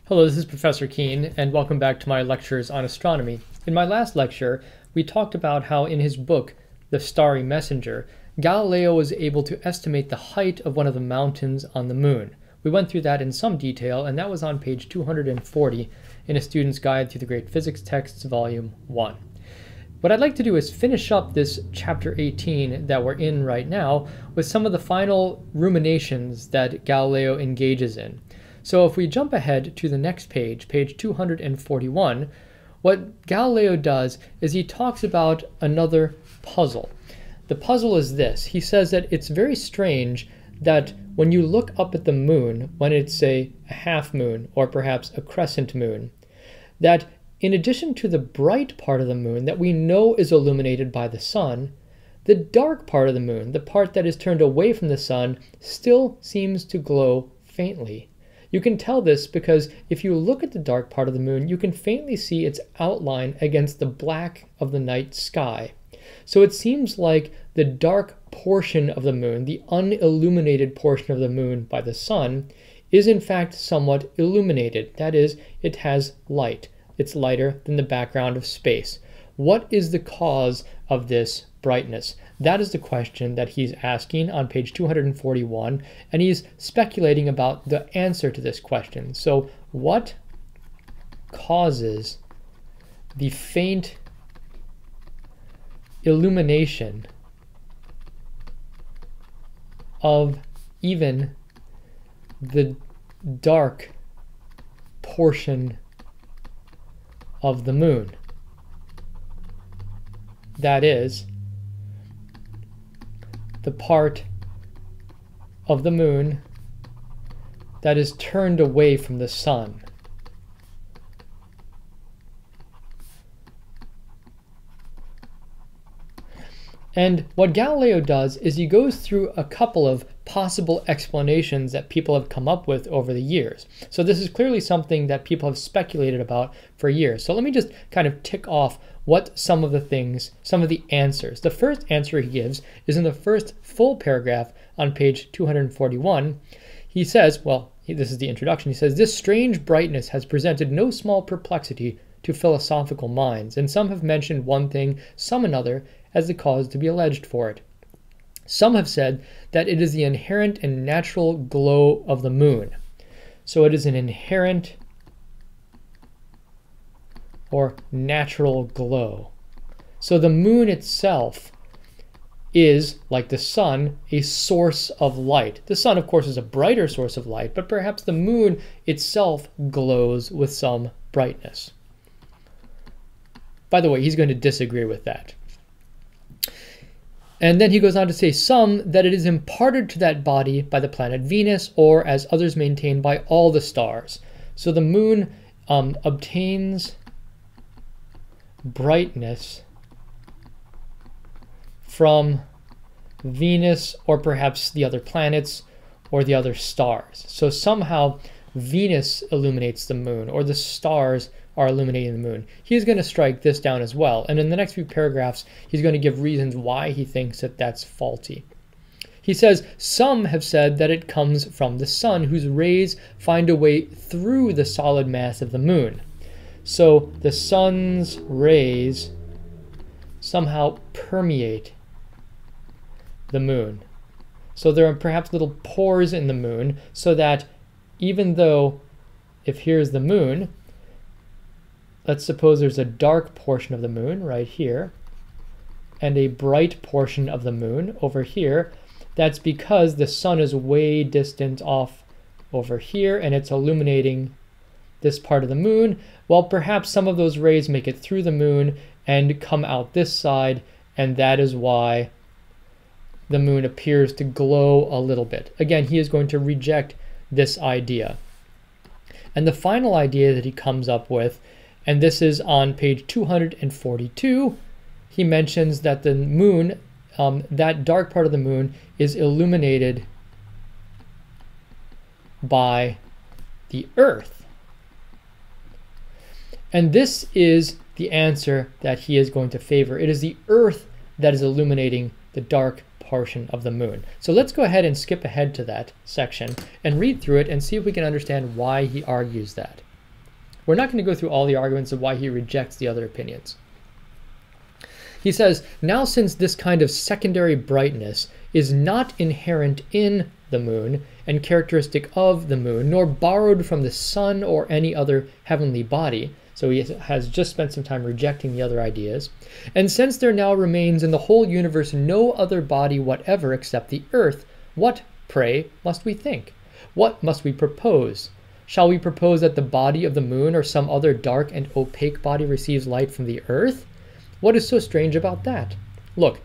Hello, this is Professor Kuehn, and welcome back to my lectures on astronomy. In my last lecture, we talked about how in his book, The Starry Messenger, Galileo was able to estimate the height of one of the mountains on the moon. We went through that in some detail, and that was on page 240 in A Student's Guide Through the Great Physics Texts, Volume 1. What I'd like to do is finish up this chapter 18 that we're in right now with some of the final ruminations that Galileo engages in. So if we jump ahead to the next page, page 241, what Galileo does is he talks about another puzzle. The puzzle is this. He says that it's very strange that when you look up at the moon, when it's a half moon or perhaps a crescent moon, that in addition to the bright part of the moon that we know is illuminated by the sun, the dark part of the moon, the part that is turned away from the sun, still seems to glow faintly. You can tell this because if you look at the dark part of the moon, you can faintly see its outline against the black of the night sky. So it seems like the dark portion of the moon, the unilluminated portion of the moon by the sun, is in fact somewhat illuminated. That is, it has light. It's lighter than the background of space. What is the cause of this brightness? That is the question that he's asking on page 241, and he's speculating about the answer to this question. So what causes the faint illumination of even the dark portion of the moon? That is, the part of the moon that is turned away from the sun. And what Galileo does is he goes through a couple of possible explanations that people have come up with over the years. So this is clearly something that people have speculated about for years. So let me just kind of tick off what some of the answers. The first answer he gives is in the first full paragraph on page 241. He says, this is the introduction, he says, "This strange brightness has presented no small perplexity to philosophical minds, and some have mentioned one thing, some another, as the cause to be alleged for it. Some have said that it is the inherent and natural glow of the moon." So it is an inherent or natural glow. So the moon itself is, like the sun, a source of light. The sun, of course, is a brighter source of light, but perhaps the moon itself glows with some brightness. By the way, he's going to disagree with that. And then he goes on to say, some, that it is imparted to that body by the planet Venus, or as others maintain, by all the stars. So the moon obtains brightness from Venus, or perhaps the other planets, or the other stars. So somehow Venus illuminates the moon, or the stars are illuminating the moon. He's going to strike this down as well, and in the next few paragraphs he's going to give reasons why he thinks that that's faulty. He says, some have said that it comes from the sun, whose rays find a way through the solid mass of the moon. So the sun's rays somehow permeate the moon. So there are perhaps little pores in the moon, so that even though, if here's the moon, let's suppose there's a dark portion of the moon right here and a bright portion of the moon over here, that's because the sun is way distant off over here and it's illuminating this part of the moon. Well, perhaps some of those rays make it through the moon and come out this side, and that is why the moon appears to glow a little bit. Again, he is going to reject this idea. And the final idea that he comes up with, and this is on page 242, he mentions that the moon, that dark part of the moon, is illuminated by the Earth. And this is the answer that he is going to favor. It is the Earth that is illuminating the dark portion of the moon. So let's go ahead and skip ahead to that section and read through it and see if we can understand why he argues that. We're not going to go through all the arguments of why he rejects the other opinions. He says, now since this kind of secondary brightness is not inherent in the moon and characteristic of the moon, nor borrowed from the sun or any other heavenly body, so he has just spent some time rejecting the other ideas, and since there now remains in the whole universe no other body whatever except the earth, what, pray, must we think? What must we propose? Shall we propose that the body of the moon or some other dark and opaque body receives light from the earth? What is so strange about that? Look,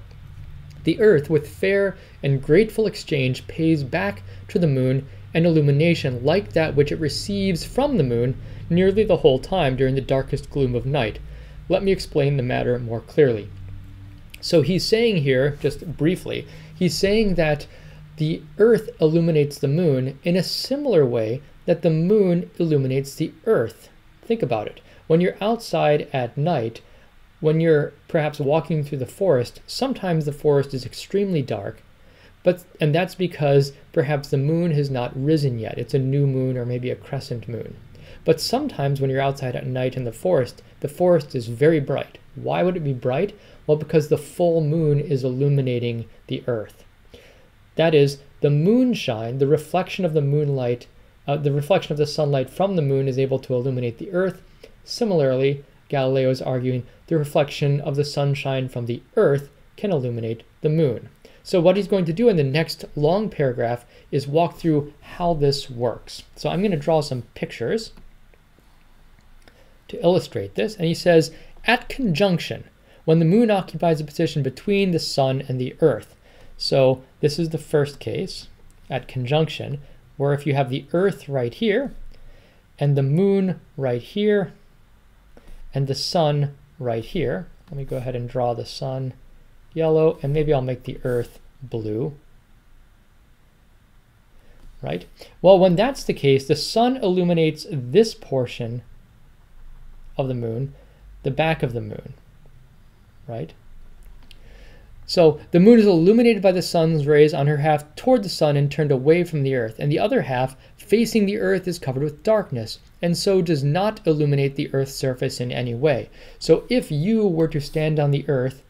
the earth with fair and grateful exchange pays back to the moon an illumination like that which it receives from the moon nearly the whole time during the darkest gloom of night. Let me explain the matter more clearly. So he's saying here, just briefly, he's saying that the earth illuminates the moon in a similar way that the moon illuminates the earth. Think about it. When you're outside at night, when you're perhaps walking through the forest, sometimes the forest is extremely dark, and that's because perhaps the moon has not risen yet. It's a new moon or maybe a crescent moon. But sometimes when you're outside at night in the forest is very bright. Why would it be bright? Well, because the full moon is illuminating the earth. That is, the moonshine, the reflection of the moonlight, the reflection of the sunlight from the moon is able to illuminate the earth. Similarly, Galileo is arguing the reflection of the sunshine from the earth can illuminate the moon. So what he's going to do in the next long paragraph is walk through how this works. So I'm going to draw some pictures to illustrate this. And he says, at conjunction, when the moon occupies a position between the sun and the earth. So this is the first case, at conjunction, where if you have the earth right here, and the moon right here, and the sun right here. Let me go ahead and draw the sun yellow, and maybe I'll make the earth blue. Right? Well, when that's the case, the sun illuminates this portion of the moon, the back of the moon. Right? So the moon is illuminated by the sun's rays on her half toward the sun and turned away from the earth, and the other half, facing the earth, is covered with darkness, and so does not illuminate the earth's surface in any way. So if you were to stand on the earth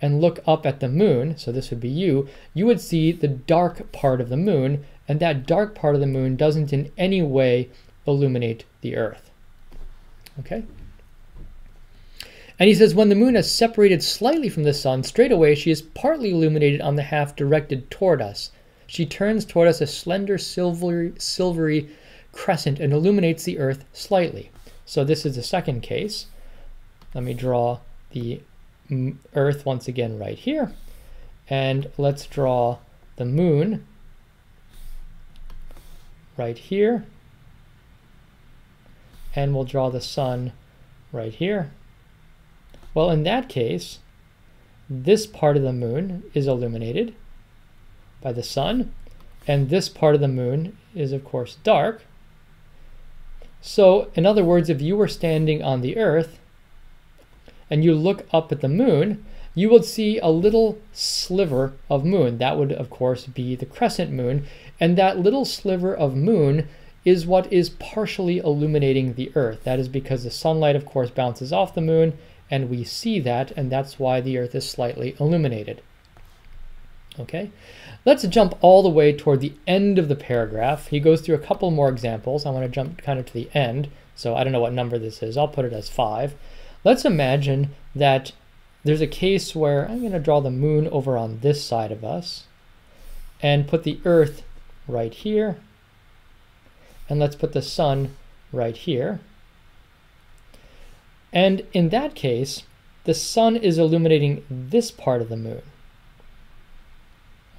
and look up at the moon, so this would be you would see the dark part of the moon, and that dark part of the moon doesn't in any way illuminate the earth. Okay? And he says, when the moon has separated slightly from the sun, straight away she is partly illuminated on the half directed toward us. She turns toward us a slender silvery crescent and illuminates the earth slightly. So this is the second case. Let me draw the earth once again right here. And let's draw the moon right here. And we'll draw the sun right here. Well, in that case, this part of the moon is illuminated by the sun, and this part of the moon is, of course, dark. So, in other words, if you were standing on the earth and you look up at the moon, you would see a little sliver of moon. That would, of course, be the crescent moon, and that little sliver of moon is what is partially illuminating the earth. That is because the sunlight, of course, bounces off the moon, and we see that, and that's why the earth is slightly illuminated. Okay, let's jump all the way toward the end of the paragraph. He goes through a couple more examples. I want to jump kind of to the end, so I don't know what number this is. I'll put it as 5. Let's imagine that there's a case where I'm going to draw the moon over on this side of us and put the earth right here, and let's put the sun right here. And in that case, the sun is illuminating this part of the moon.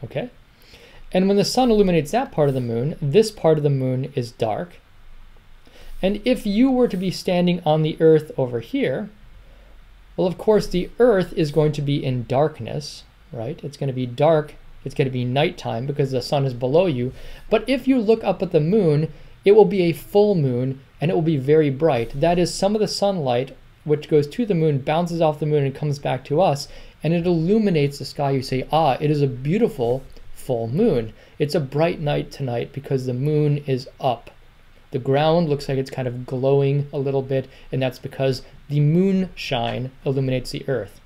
Okay? And when the sun illuminates that part of the moon, this part of the moon is dark. And if you were to be standing on the earth over here, well, of course, the earth is going to be in darkness, right? It's going to be dark. It's going to be nighttime because the sun is below you. But if you look up at the moon, it will be a full moon, and it will be very bright. That is, some of the sunlight which goes to the moon bounces off the moon and comes back to us, and it illuminates the sky. You say, ah, it is a beautiful full moon. It's a bright night tonight because the moon is up, The ground looks like it's kind of glowing a little bit, and that's because the moonshine illuminates the Earth.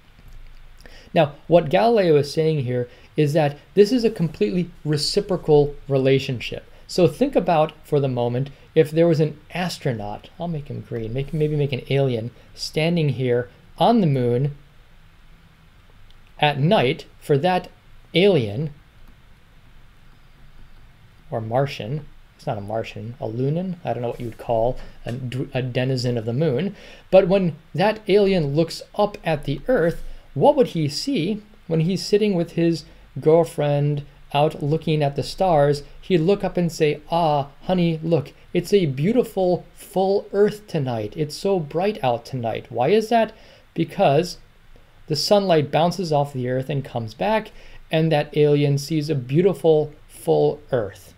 Now, what Galileo is saying here is that this is a completely reciprocal relationship. So think about, for the moment, if there was an astronaut, I'll make him green, maybe make an alien, standing here on the moon at night. For that alien, or Martian, it's not a Martian, a Lunan, I don't know what you would call a denizen of the moon, but when that alien looks up at the Earth, what would he see when he's sitting with his girlfriend out looking at the stars? He'd look up and say, "Ah, honey, look, it's a beautiful full Earth tonight. It's so bright out tonight." Why is that? Because the sunlight bounces off the Earth and comes back, and that alien sees a beautiful full Earth.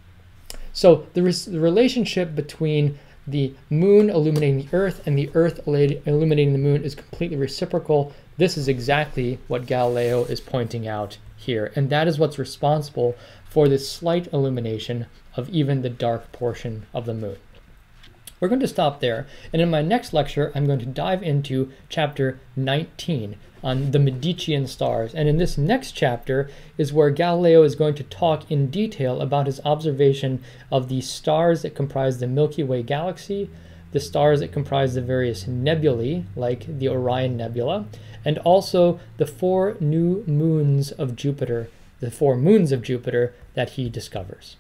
So the relationship between the moon illuminating the Earth and the Earth illuminating the moon is completely reciprocal. This is exactly what Galileo is pointing out here, and that is what's responsible for this slight illumination of even the dark portion of the moon. We're going to stop there, and in my next lecture I'm going to dive into chapter 19 on the Medician stars, and in this next chapter is where Galileo is going to talk in detail about his observation of the stars that comprise the Milky Way galaxy, the stars that comprise the various nebulae like the Orion Nebula, and also the 4 new moons of Jupiter, the 4 moons of Jupiter that he discovers.